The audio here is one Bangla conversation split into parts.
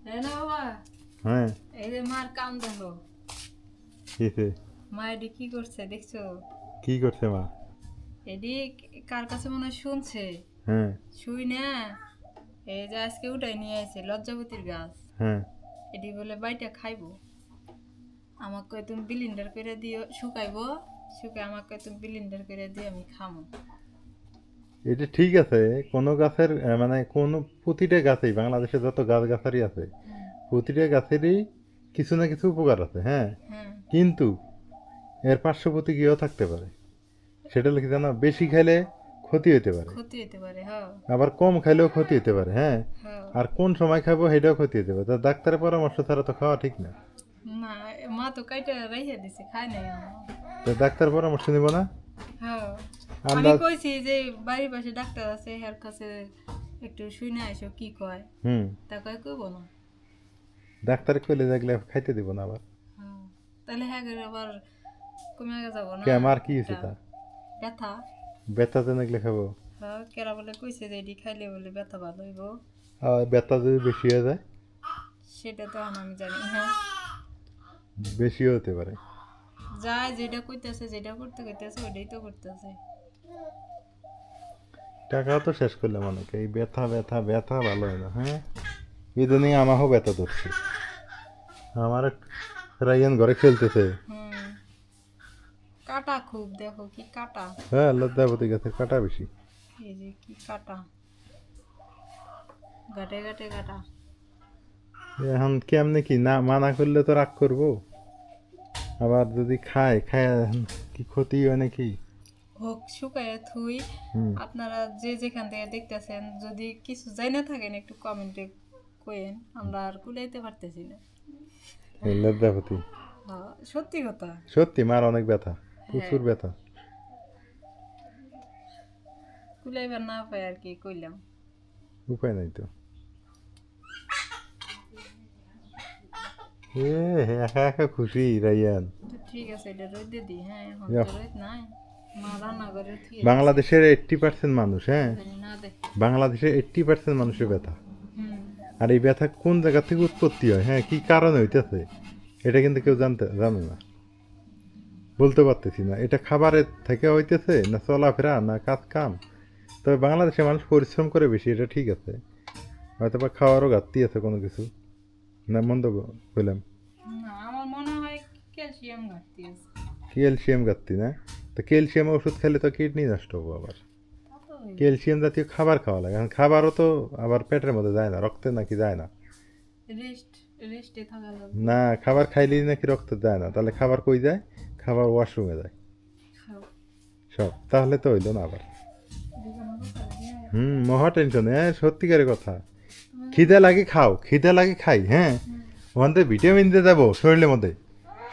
না বাবা, হ্যাঁ এই যে মার কাম দেখো। কিসে মা এডি কি করছে দেখছো? কি করছে মা? এডি কার কাছে মনে হয় শুনছে। হ্যাঁ শুই না, এই যে আজকে উঠাই নিয়ে আসছে লজ্জাবতীর গাছ। হ্যাঁ এডি বলে বাইটা খাইবো। আমাকে তুমি ব্লেন্ডার করে দিও, শুকাইবো, শুকাই আমাকে তুমি ব্লেন্ডার করে দিও, আমি খামো। এটা ঠিক আছে। কোনো গাছের মানে কোনো প্রতিটা গাছেই বাংলাদেশে যত গাছ গাছারি আছে প্রতিটা গাছেরই কিছু না কিছু উপকার আছে। হ্যাঁ, হ্যাঁ, কিন্তু এর পার্শ্ব প্রতিক্রিয়াও থাকতে পারে। সেটা লিখে জানো, বেশি খেলে ক্ষতি হতে পারে, ক্ষতি হতে পারে। হ্যাঁ, আবার কম খাইলেও ক্ষতি হতে পারে। হ্যাঁ, হ্যাঁ। আর কোন সময় খাবো সেটাও ক্ষতি হতে পারে। তা ডাক্তারের পরামর্শ ছাড়া তো খাওয়া ঠিক না। না, মা তো কাইটা রাইখা দিছে, খাই নাই আমার। তো ডাক্তার পরামর্শ নিব না হ্যাঁ, আমি আমরা। কইছি যে বাড়ির পাশে ডাক্তার আছে, হের কাছে একটু শুনে আইসো কি কয়। হুম, তা কয় কইব না। ডাক্তার কইলে দেখলে খাইতে দিব না আবার। হ্যাঁ, তাহলে হ্যাঁ করে আবার কমে যাব না। কে আমার কি হয়েছে তা? ব্যথা। ব্যথাতে নাকলে খাবো? হ্যাঁ, কেরা বলে কইছে যে এটি খাইলে বলে ব্যথা ভালো হইব। আর ব্যথা যদি বেশি হয়ে যায়? সেটা তো এখন আমি জানি না। হ্যাঁ, বেশিও হতে পারে। যায় যেটা কইতেছে, যেটা করতে কইতেছে ওইটাই তো করতেছে। টাকাও তো শেষ করলাম অনেক। এই ব্যথা ব্যথা ব্যথা ভালো হয় না। হ্যাঁ, ইদানিং আমারও ব্যথা ধরছে। আমার রাইয়ান ঘরে খেলতেছে। হুম, কাটা খুব, দেখো কি কাটা। হ্যাঁ, লজ্জাবতী গাছের কাটা বেশি। এই যে কি কাটা, ঘাটে ঘাটে কাটা। এখন কেমনে কি না মানা করলে তো রাগ করবো, আবার যদি খায় খায় কি ক্ষতি হয় নাকি? হোক শুকায় থুই। হুম, আপনারা যে যেখান থেকে দেখতেছেন, যদি কিছু যাই না থাকেন একটু কমেন্টে কইেন, আমরা আর কুলাইতে পারতেছি না। এই লজ্জাবতী হ্যাঁ, সত্যি কথা। সত্যি মার অনেক ব্যথা, হ্যাঁ, প্রচুর ব্যথা। কুলাইবার না পাই আর কি কইলাম। উপায় নাই তো। এ একা একা খুশি রাইয়ান। তো ঠিক আছে, এটা রোদে দিই। হ্যাঁ, এখন ইয়াহ। তো রোদ নাই। মা রান্না করে থুয়ে বাংলাদেশের 80% মানুষ, হ্যাঁ, জানি না দে। বাংলাদেশের 80% মানুষের ব্যথা। হুম, আর এই ব্যথা কোন জায়গা থেকে উৎপত্তি হয়, হ্যাঁ, কি কারণে হইতেছে এটা কিন্তু কেউ জানে না, বলতে পারতেছি না। এটা খাবারের থেকে হইতেছে না চলাফেরা না কাজ কাম। তবে বাংলাদেশের মানুষ পরিশ্রম করে বেশি, এটা ঠিক আছে। হয়তো বা খাওয়ারও ঘাটতি আছে কোনো কিছু, না মন্দ বললাম? না, আমার মনে হয় ক্যালসিয়াম ঘাটতি আছে। ক্যালসিয়াম ঘাটতি না? তো ক্যালসিয়াম ওষুধ খেলে তো কিডনি নষ্ট হবো আবার। তা তো হইবে। ক্যালসিয়াম জাতীয় খাবার খাওয়া লাগে, কারণ খাবারও তো আবার পেটের মধ্যে যায় না, রক্তে নাকি যায় না। রেস্ট, রেস্টে থাকা লাগবে। না, খাবার খাইলেই নাকি রক্তে যায় না, তাহলে খাবার কই যায়? খাবার ওয়াশরুমে যায় খাও। সব। তাহলে তো হইলো না আবার। জীবন কথা হ্যাঁ। মহা টেনশন। হ্যাঁ, সত্যিকারের কথা। খিদে লাগে খাও, খিদে লাগে খাই। হ্যাঁ, ওখান থেকে ভিটামিন দিয়ে যাবো শরীরের মধ্যে,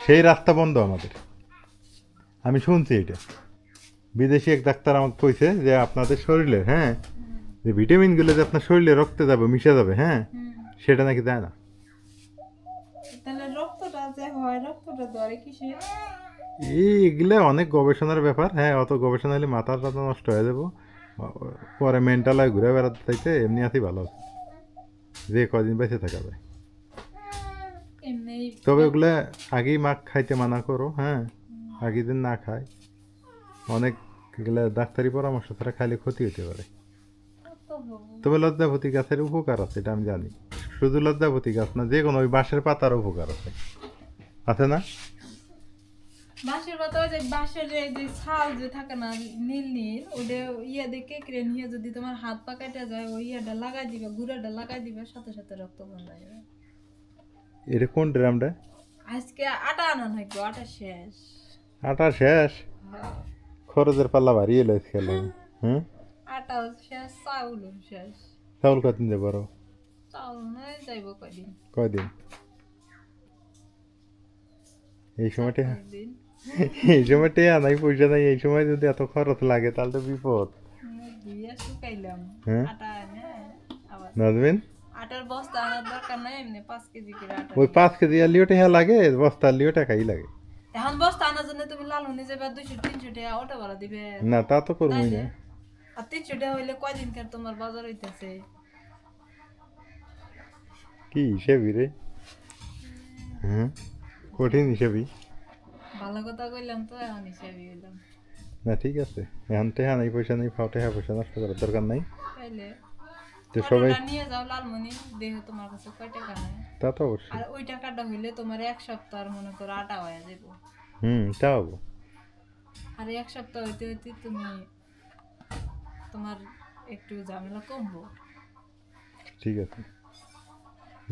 সেই রাস্তা বন্ধ আমাদের। আমি শুনছি এটা, বিদেশি এক ডাক্তার আমাকে কইছে যে আপনাদের শরীরে, হ্যাঁ, যে ভিটামিনগুলো যে আপনার শরীরে রক্তে যাবে, মিশে যাবে, হ্যাঁ, সেটা নাকি যায় না। তাহলে রক্তটা যে হয়, রক্তটা ধরে কিসে? এইগুলো অনেক গবেষণার ব্যাপার। হ্যাঁ, অত গবেষণা হলে মাথার টাথা নষ্ট হয়ে যাবো, পরে মেন্টাল হয়ে ঘুরে বেড়াতে চাইতে এমনি আছি ভালো আছে, যে কদিন বেঁচে থাকা যায়। এমনি তবে ওগুলা আগেই মাখ খাইতে মানা করো। হ্যাঁ, আগের দিন না খায়, অনেক এগুলা ডাক্তারি পরামর্শ ছাড়া খাইলে ক্ষতি হতে পারে। তো হবো। তবে লজ্জাপতি গাছের উপকার আছে, এটা আমি জানি। শুধু লজ্জাপতি গাছ না, যে কোনো ওই বাঁশের পাতার উপকার আছে, আছে না? বাঁশের পাতা, ওই যে বাঁশের এই যে ছাল যে থাকে না, নীল নীল, ওটা ইয়া দিয়ে কেকড়ে নিয়ে যদি তোমার হাত পা কেটে যায়, ওই ইয়াটা লাগাই দিবে, গুঁড়াটা লাগাই দিবে, সাথে সাথে রক্ত বন্ধ হয়ে যাবে। এটা কোন ড্রামটা? আজকে আটা আনা নাকি, আটা শেষ। আটা শেষ? হ্যাঁ, খরচের পাল্লা ভারী এলো খেলে। হুম, আটাও শেষ, চাউলও শেষ। চাউল কতদিন যাবো আরো? চাউল নয় যাইব কয়দিন। কয়দিন? এই সময়টা কয়দিন এই সময়টা নাই, পয়সা নাই, এই সময় যদি এত খরচ লাগে তাহলে তো বিপদ। ধুইয়া শুকাইলাম। হ্যাঁ, আটা এনে আবার নাজবেন আটার বস্তা আনার দরকার নাই, এমনি 5 কেজি করে আটা ওই নিয়ে। 5 কেজি আর লিও টাকা লাগে, বস্তা লিও টাকাই লাগে। এখন বস্তা আনার জন্য তুমি লালুনি যাবে, 200-300 টাকা অটো ভাড়া দিবে। না, তা তো করবোই তাইলে না। আর 300 টাকা হইলে কয়দিনকার তোমার বাজার হইতেছে? কি হিসেবি রে? হ্যাঁ, কঠিন হিসেবি। ভালো কথা কইলাম তো এখন হিসাবই হইলাম। না ঠিক আছে, এখন টেহা নেই, পয়সা নেই, ফাও টেহা পয়সা নষ্ট করার দরকার নাই। তাইলে তো সবাই অটোটা নিয়ে যাও লালমনি, দেখো তোমার কাছে কয় টাকা নেয়। তা তো অবশ্যই। আর ওই টাকাটা হইলে তোমার এক সপ্তাহ মনে করো আটা হয়ে যাবো। তা হবো। আর এক সপ্তাহ হইতে হইতে তুমি তোমার একটু ঝামেলা কমবো। ঠিক আছে,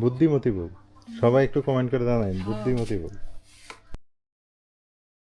বুদ্ধিমতী বউ। সবাই একটু কমেন্ট করে জানাই বুদ্ধিমতী বউ।